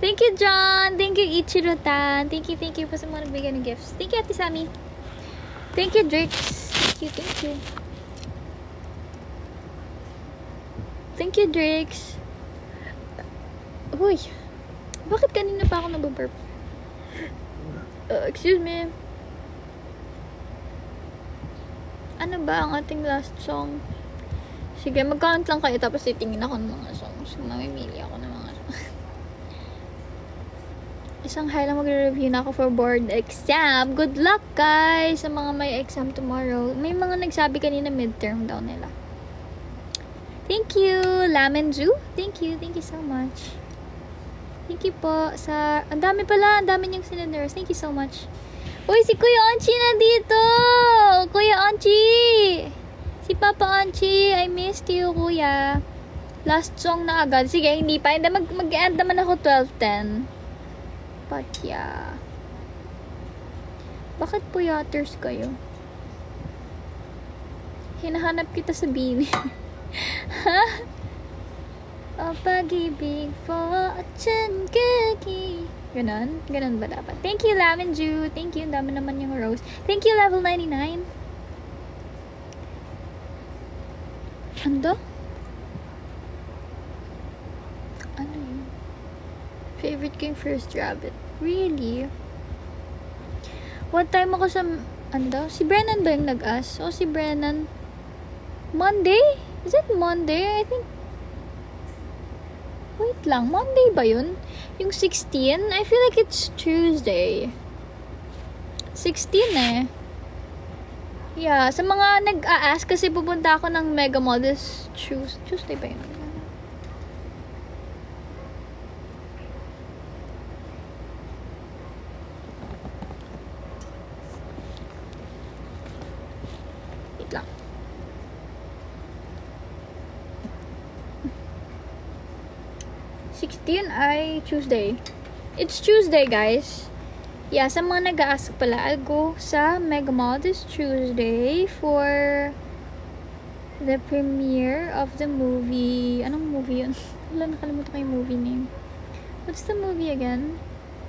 Thank you, John. Thank you, Ichiro-tan. Thank you po sa mga nagbigay ng gifts. Thank you, Ate Sammy. Thank you, Drix. Thank you. Thank you, Drix. Uy. Bakit kanina pa ako nababurp? Excuse me. Ano ba ang ating last song? Sige, mag-count lang kayo tapos titingin ako ng mga songs. Mamimili ako ng mga songs. Isang high lang magre-review na ako for board exam. Good luck, guys! Sa mga may exam tomorrow. May mga nagsabi kanina midterm daw nila. Thank you, Lamen Zoo. Thank you so much. Thank you po sa... Ang dami niyang sinenders. Thank you so much. Uy, si Kuya Onchi na dito! Kuya Onchi! Si Papa Onchi, I missed you, Kuya. Last song na agad. Sige, hindi pa. Hindi, mag-end naman ako 12:10. But yeah. Bakit puyaters kayo? Hinahanap kita sa bini. Ha? O pag-ibig for a changagi. Ganon? Ganon ba dapat? Thank you, Lemon Jew. Thank you. Ang dami naman yung rose. Thank you, level 99. Ano? Ano yun? Favorite ko yung First Rabbit. Really? What time ako sa... Ano daw? Si Brennan ba yung nag-ask? O si Brennan... Monday? Is it Monday? I think... Wait lang. Monday ba yun? Yung 16? I feel like it's Tuesday. 16 eh. Yeah. Sa mga nag-a-ask kasi pupunta ako ng Mega Mall this Tuesday ba yun? Wait lang. Ay Tuesday. It's Tuesday, guys. Yeah, sa mga nag-a-ask pala, I'll go sa Mega Mall this Tuesday for the premiere of the movie. Anong movie yun? Wala, nakalimutan ko yung movie name. What's the movie again?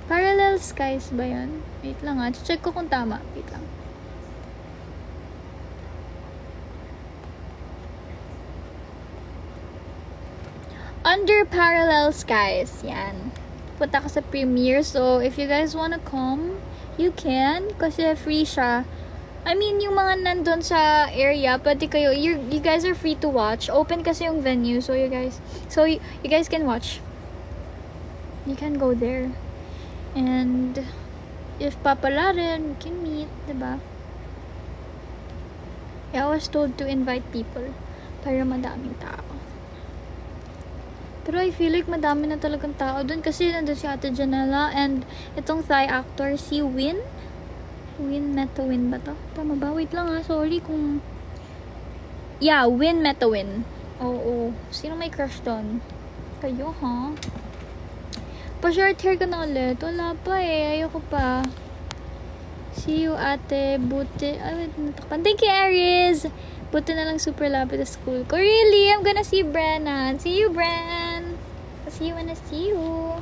Parallel Skies ba yun? Wait lang ha. Check ko kung tama. Wait lang. Under Parallel Skies. Yan. Punta ka sa premiere. So, if you guys wanna come, you can. Kasi free siya. I mean, yung mga nandun sa area, pwede kayo, you guys are free to watch. Open kasi yung venue. So, you guys can watch. You can go there. And, if papala rin, you can meet, diba? I was told to invite people para madaming tao. Pero I feel like madami na talagang tao dun kasi nandun si Ate Janela and itong Thai actor, si Win. Win Metawin ba to? Tama ba? Wait lang ha. Sorry kung... Yeah, Win Metawin. Oo. Sino may crush dun? Kayo ha? Pa-short hair ka na ulit. Wala pa eh. Ayoko pa. See you, ate. Buti. Ay, wait. Natakpan. Thank you, Aries. Buti na lang super lapit sa school ko. Really? I'm gonna see Brennan. See you, Bren. I'll see you when I see you.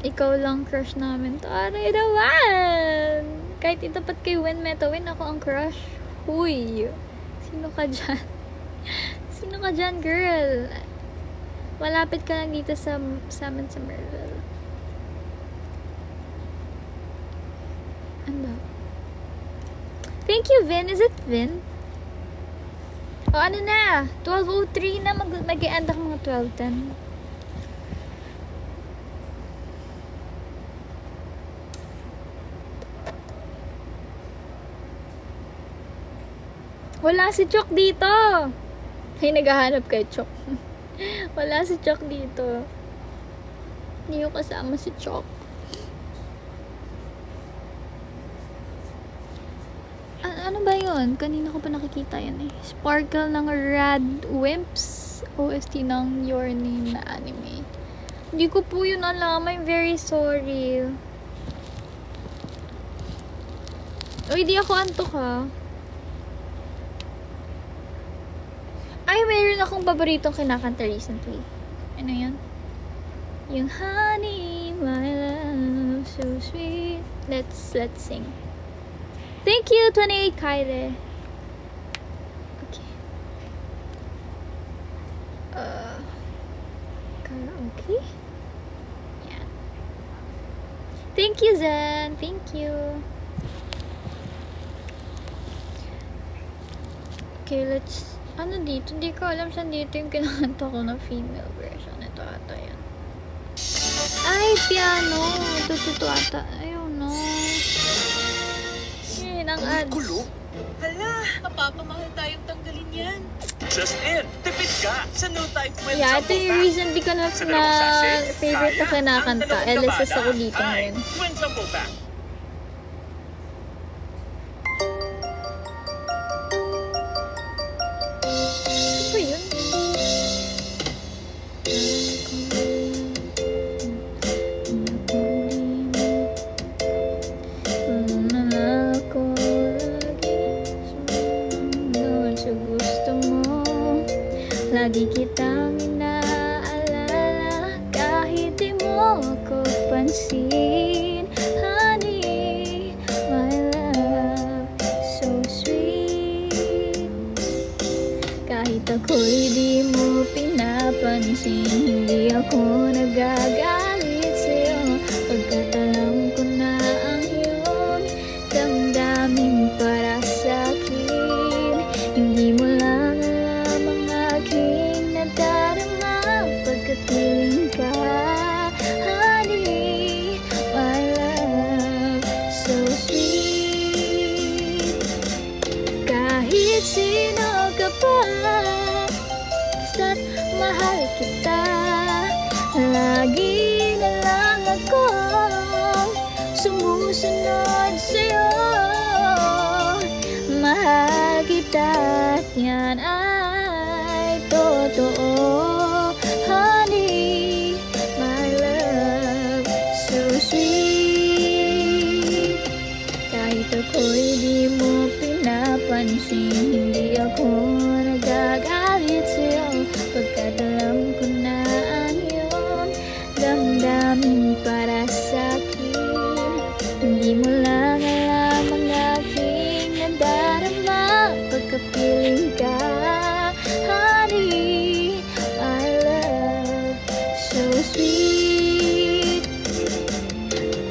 Ikaw lang crush namin. Taray naman! Kahit itapat kay Win Metawin, ako ang crush. Huy! Sino ka dyan? Sino ka dyan, girl? Malapit ka lang dito sa amin sa Merville. Ano? Thank you, Vin. Is it Vin? O, ano na? 12:03 na. Mag-e-end ako mga 12:10. Wala si Chok dito. Ay, naghahanap kay Chok. Wala si Chok dito. Hindi ko kasama si Chok. Ano ba yun? Kanina ko pa nakikita yan eh. Sparkle ng Rad Wimps. OST ng Your Name na anime. Hindi ko po yun alam. I'm very sorry. Uy, di ako antok ha. Ay, mayroon akong paboritong kinakanta recently. Ano yun? Yung Honey, my love, so sweet. Let's sing. Thank you, 28 Kaire. Okay. Karaoke? Yeah. Thank you, Zen. Thank you. Okay, let's... Ano dito? Hindi ko alam saan dito yung kinakanta ko na female version. Ito ata yan. Ay, piano. Ito ata. Ayun, no. Ang ads. Gulo? Hala, mapapamahal tayong tanggalin yan. Just in, tipid ka sa No Type Well Yeah, ito yung recently ko na favorite na kinakanta. LSS ako dito ngayon. Twin Jumbo Pack. Ano ba yun? Lagi kitang inaalala kahit di mo ako pansin. Honey, my love, so sweet. Kahit ako'y di mo pinapansin, hindi ako nagagalit sa'yo, pagkat alam ko na ang iyong damdamin para sa'kin. Hindi mo lang alam ang aking nadarama pagkat piling ka. Honey, my love, so sweet. Kahit sino ka pa, basta't mahal kita. Lagi na lang ako sumusunod sa'yo. Mahal kita at yan ay totoo. Honey, my love, so sweet. Kahit ako'y di mo pinapansin, hindi ako nagagalit sa'yo, pagkat alam ko na ang iyong damdamin para sa'kin. Hindi mo lang alam ang aking nadarama pagkapiling ka. Honey, my love, so sweet.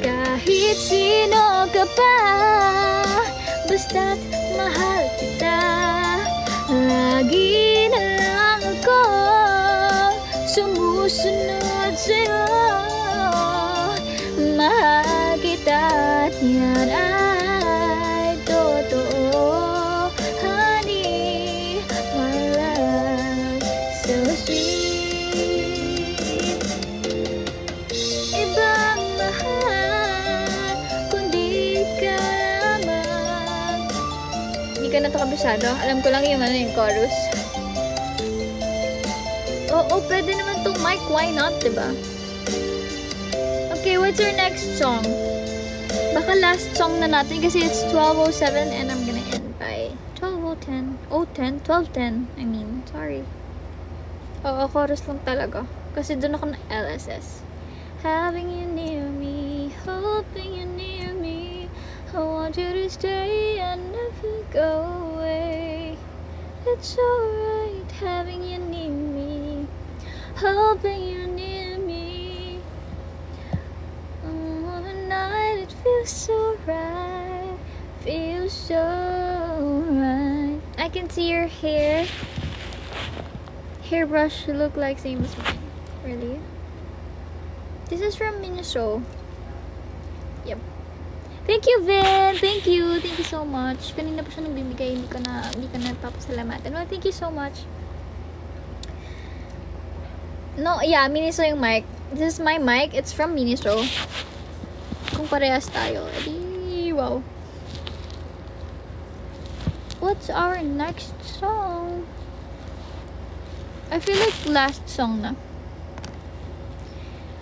Kahit sino ka pa, basta't mahal kita. Lagi na lang ako sumusunod sa'yo. Mahal kita at yan ay totoo. Honey, my love, so sweet. Ibang mahal kundi ka lamang. Hindi ka na ito kabisado. Alam ko lang yung yung chorus. Oo, pwede naman itong mic. Why not, diba? Okay, what's your next song? Baka last song na natin kasi it's 12:07 and I'm gonna end by 12:10. 12:10. I mean, sorry. Oo, chorus lang talaga. Kasi doon ako na LSS. Having you near me, hoping you near me, I want you to stay and never go away. It's alright having you near me, hoping you near me. On a night it feels so right, feels so right. I can see your hairbrush look like same as mine. Really? This is from Miniso. Yep. Thank you, Vin. Thank you so much. Kanina pa siya nagbibigay, hindi ka na papasalamatan. Well, thank you so much. No, yeah, Miniso yung mic. This is my mic. It's from Miniso. Kung parehas tayo. Edi, wow. What's our next song? I feel like last song na.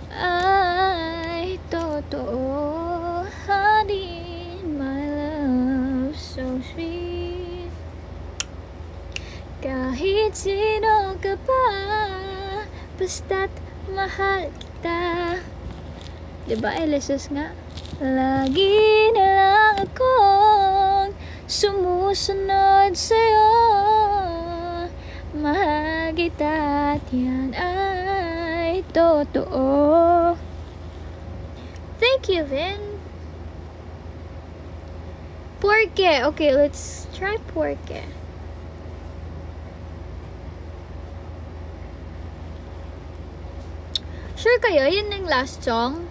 Ay, totoo, honey, my love, so sweet. Kahit sino ka pa, basta't mahal kita. Diba, LSS nga? Lagi na lang akong sumusunod sa'yo. Mahal kita at yan ay totoo. Thank you, Vin. Porque. Okay, let's try Porque. Sure kayo? Yun yung last song?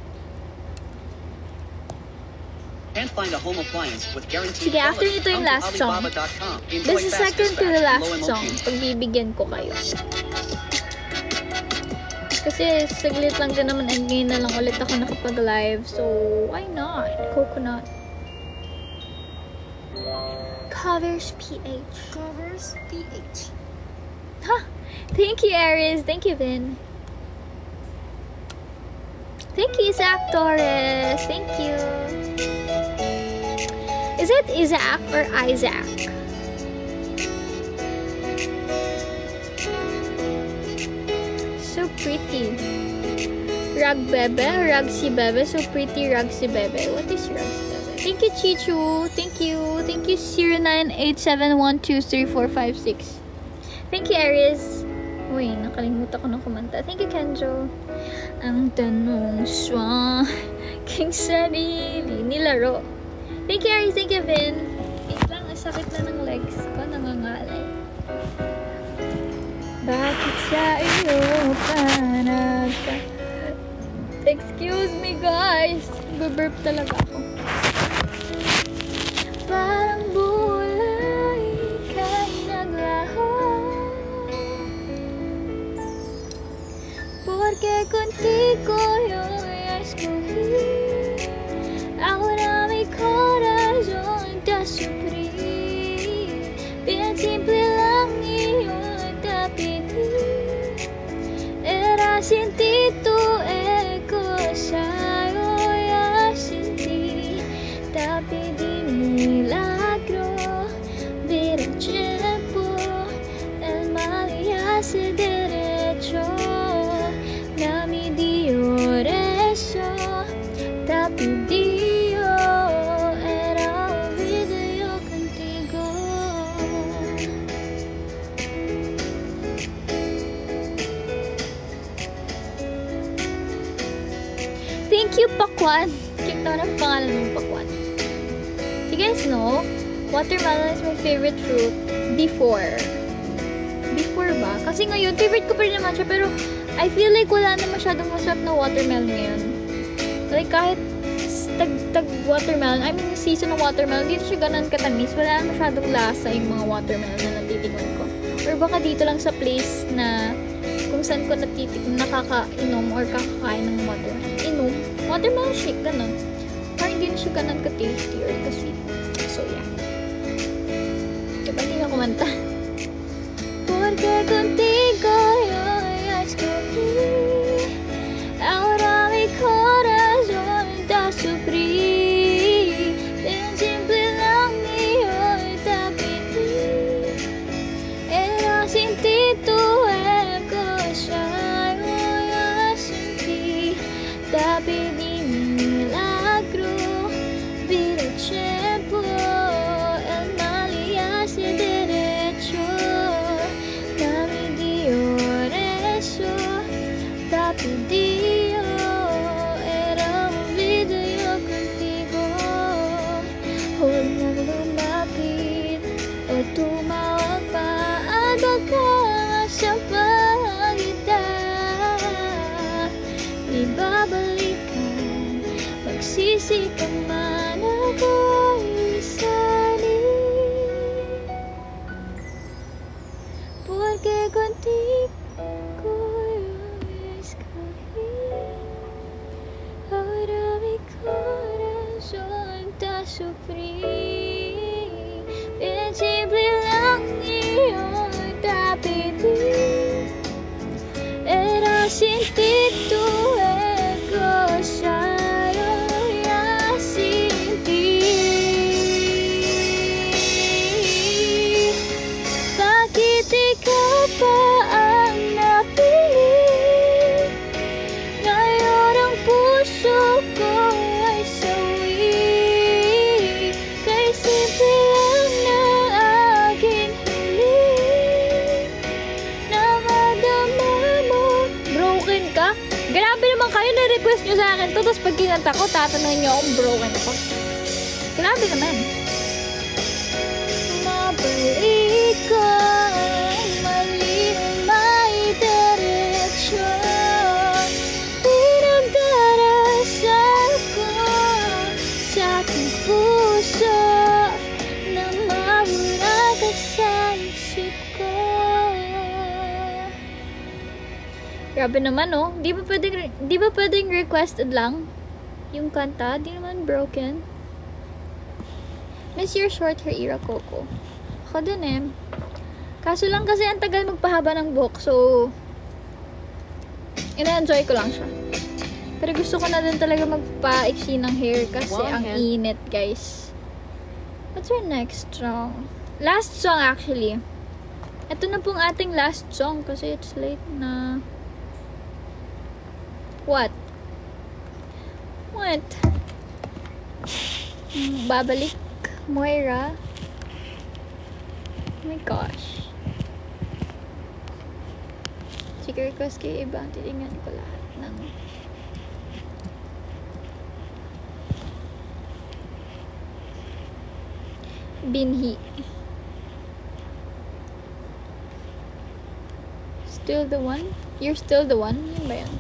Can't find a home appliance with guaranteed Sige, after quality. nito yung Come to last song. Alibaba.com. Enjoy This is fast second to the dispatch, last low MOQ. song. Pagbibigyan ko kayo. Kasi saglit lang din naman and ngayon na lang ulit ako nakapag-live. So, why not? Coconut. Covers PH. Covers PH. Huh? Thank you, Aries. Thank you, Vin. Thank you, Zach Torres. Thank you. Is it Isaac or Isaac? so pretty. Rag Bebe, Ragsi Bebe, so pretty Ragsi Bebe. What is Ragsi Bebe? Thank you, Chichu. Thank you. Thank you, 0987123456. Thank you, Aries. Uy, nakalimutan ko ng kumanta. Thank you, Kenjo. Ang tanong sa aking sarili nilaro. Thank you, Aries. Thank you, Vin. Wait lang, ang sakit na ng legs ko. Nangangalay. Bakit sa iyo pa Excuse me, guys. Burp talaga ako. Parang bulay kay naglaho. Porque contigo yo escogí. Ahora mi corazón te sufrí. Bien simple lang iyon te pedí. Era sin ti tu cosa yo ya sentí. Te pedí milagro. Ver el tiempo. El mal ya se derecho. Na mi dio eso. Te pedí yo. Era olvido yo contigo. Thank you, Pakwan. Cute naman ang pangalan ng Pakwan. You guys know, watermelon is my favorite fruit before. Before ba? Kasi ngayon, favorite ko pa rin naman siya, pero I feel like wala na masyadong masarap na watermelon ngayon. Like, kahit watermelon, I mean, season ng watermelon, hindi siya ganun katamis. Wala na masyadong lasa yung mga watermelon na natitikman ko. Or baka dito lang sa place na kung saan ko nakakainom or kakakain ng watermelon. Watermelon shake, ganun. Parang hindi na siya ganun ka-tasty or ka-sweet. So, yeah. Diba, hindi na kumanta. Porque contigo yo escogí. Ahora mi corazón te sufrí. Bien simple lang iyon te pedí. Era sin ti tu cosa yo ya sentí. Te pedí milagro. Ver el tiempo. El mal ya se derecho. Na mi dio eso. Te pedí yo. Era olvido yo contigo. Huwag na lumapit o tumawag pa. At wag ka sa pagitan. Di babalikan. Magsisi ka man ako'y salin. Porque contigo yo escogí. Ahora mi corazón te sufrí. Bien simple lang iyon te pedí. Era sin ti tu cosa yo ya sentí. Bakit ikaw pa ang napili? Ngayon ang puso ko ay sawi. Kay simple lang na aking hiling. Na madama mo. Broken ka? Grabe naman kayo, na-request nyo sa akin to. Tapos pag kinanta ko, tatanungin nyo kung broken ako. Grabe naman. Mabalik ko ang mali may diretsyon. Pinagdarasal ko sa aking puso na mawala ka sa isip ko. Grabe naman, oh. Di ba pwedeng requested lang yung kanta? Di naman broken. Miss your short hair era, Coco. Ako din eh. Kaso lang kasi ang tagal magpahaba ng buhok, so ina-enjoy ko lang siya. Pero gusto ko na din talaga magpa-iksi ng hair kasi ang init, guys. What's our next song? Last song, actually. Ito na pong ating last song kasi it's late na. What? What? Babalik, Moira. Oh my gosh. Sige, request kayo iba. Titingnan ko lahat ng binhi. Still the one? You're still the one? Yun ba yan?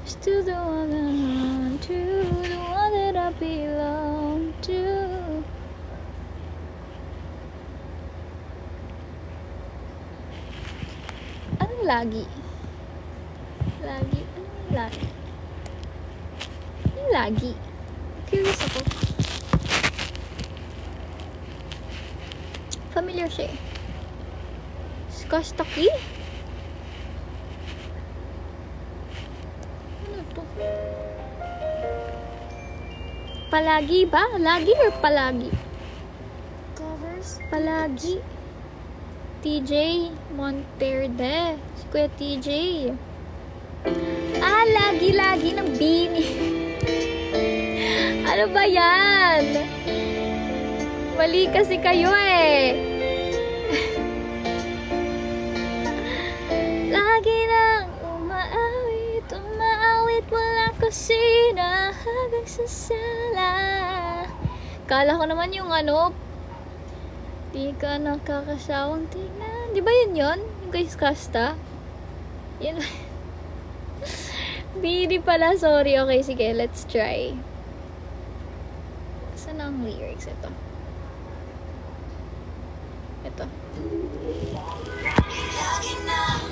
Still the one, to the one that I belong to. Anong lagi? Lagi? Anong lagi? Anong lagi? Curious ako. Familiar siya eh. Skastaki? Ano to? Palagi ba? Lagi or palagi? Covers. Palagi. TJ Monterde. Si Kuya TJ. Ah, lagi-lagi ng bini. Ano ba yan? Mali kasi kayo eh. Lagi nang umaawit, umaawit mula kusina hanggang sa sala. Kala ko naman yung ano, di ka nakakasawang tingnan. Di ba yun? Yung kay Skasta? Yun. Bini pala, sorry. Okay, sige, let's try. Saan ang lyrics? Ito. Ito.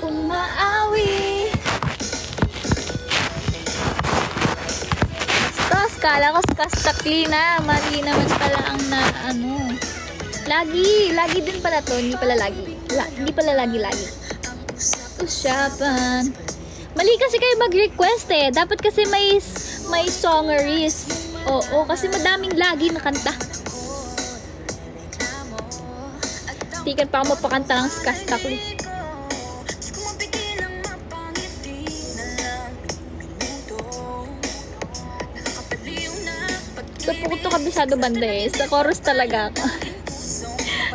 Umaawi. Tapos, kala ko Skastakli na. Mali naman pala ang na, ano. Lagi. Lagi din pala to. Hindi pala lagi. Hindi pala lagi-lagi. Usapan. Mali kasi kayo mag-request eh. Dapat kasi may songeries. Oo, kasi madaming lagi na kanta. Tikan pa ako mapakanta ng Skastakli. Ito po ito kabisado banda eh. Sa chorus talaga ako.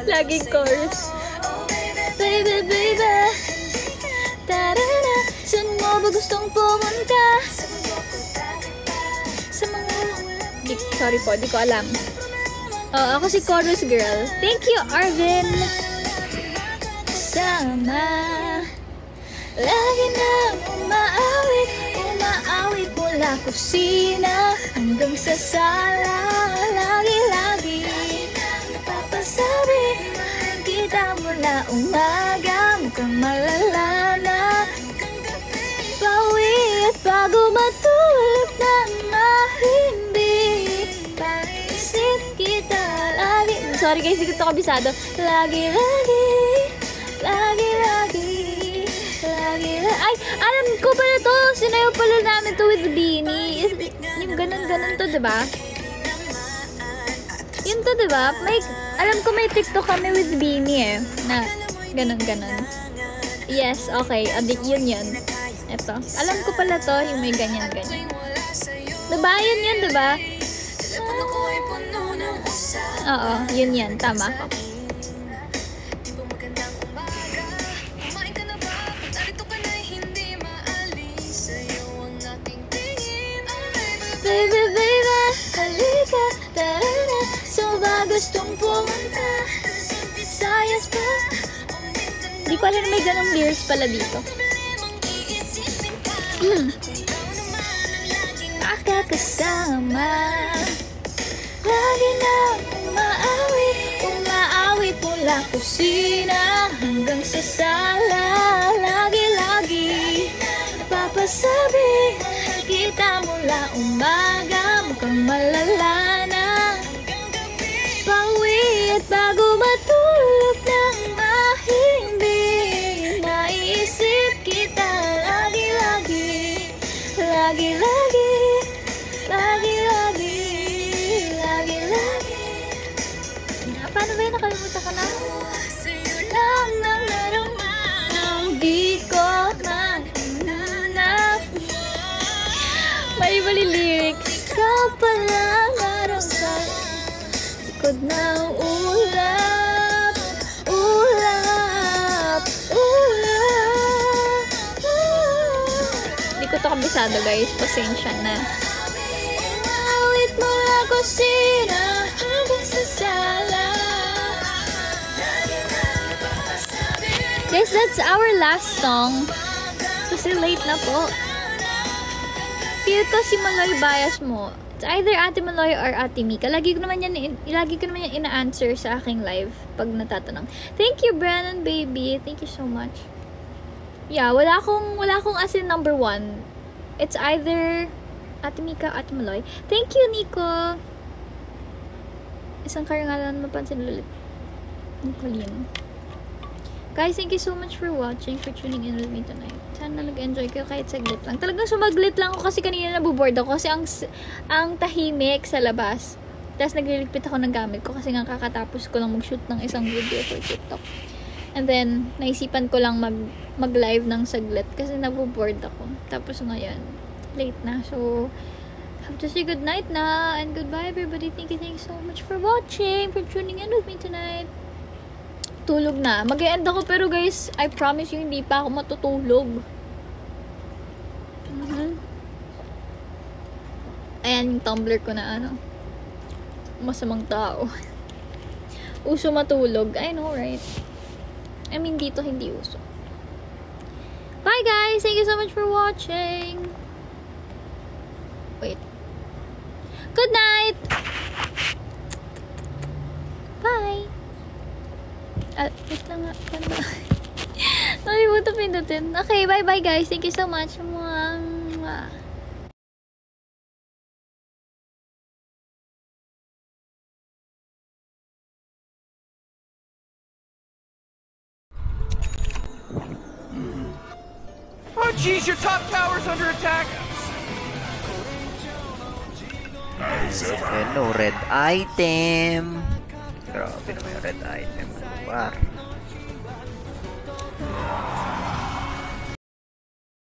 Laging chorus. Baby, baby. Tarara. Saan mo ba gustong pumunta? Sa mga... Sorry po, di ko alam. Ako si chorus girl. Thank you, Arvin. Sama. Lagi na umaawit, umaawit mula kusina hanggang sa sala. Lagi-lagi napapasabi, kita mula umaga, mukhang malala na. Pauwi at bago matulog ng mahimbing, paisip kita lagi. Sorry guys, hindi ko ito kabisado. Lagi-lagi, lagi-lagi, lagi-lagi. Ay, alam ko pala to. Sinayaw pala namin to with Beanie. Yung ganun-ganun to, diba? Yun to, diba? Alam ko may TikTok kami with Beanie eh. Na ganun-ganun. Yes, okay. Adik, yun. Ito. Alam ko pala to, yung may ganyan-ganyan. Diba? Yun, diba? Oo, yun. Tama ko. Baby, baby, halika, tara, saan ba gustong pumunta? Visayas pa. Di ko alam na may ganong lyrics pala dito. Makakasama. Lagi na umaawit, umaawit mula kusina hanggang sa sala. Lagi-lagi napapasabi, kita mula umaga, mukhang malala na. Pauwi at bago matulog ng mahimbing, naiisip kita lagi-lagi, lagi-lagi, lagi-lagi, lagi-lagi. Paano ba yun? Nakalimutan ka na? Sa'yo lang nang naroon, di ko man hanap. kabisado guys. Pasensya na. Awit mo ako sira hanggang sa sala. Guys, that's our last song. Kasi late na po. Feel ko si Maloy bias mo. It's either Ate Maloy or Ate Mika. Lagi ko naman yan ina-answer sa aking live pag natatanong. Thank you, Brandon baby. Thank you so much. Yeah, wala akong as in number 1. It's either Ate Mika, Ate Maloy. Thank you, Nico. Isang karangalan mapansin ulit. Nicolene. Guys, thank you so much for watching, for tuning in with me tonight. Sana nag-enjoy kayo kahit saglit lang. Talagang sumaglit lang ako kasi kanina nabuboard ako kasi ang tahimik sa labas. Tapos nagliligpit ako ng gamit ko kasi nga kakatapos ko lang mag-shoot ng isang video for TikTok. And then, naisipan ko lang mag-live ng saglit kasi nabuboard ako. Tapos ngayon, late na. So, have to say good night na. And goodbye everybody. Thank you so much for watching, for tuning in with me tonight. Tulog na. Mag-e-end ako pero guys, I promise you hindi pa ako matutulog. Ayan yung Tumblr ko na masamang tao. Uso matulog. I know, right? I mean, dito hindi uso. Bye guys! Thank you so much for watching. Wait. Good night! Bye! Wait lang nga. Nalimutan pindutin. Okay, bye-bye guys. Thank you so much. Mwah. Oh jeez, your top tower's under attack! Hello, red item. Grabe naman yung red item.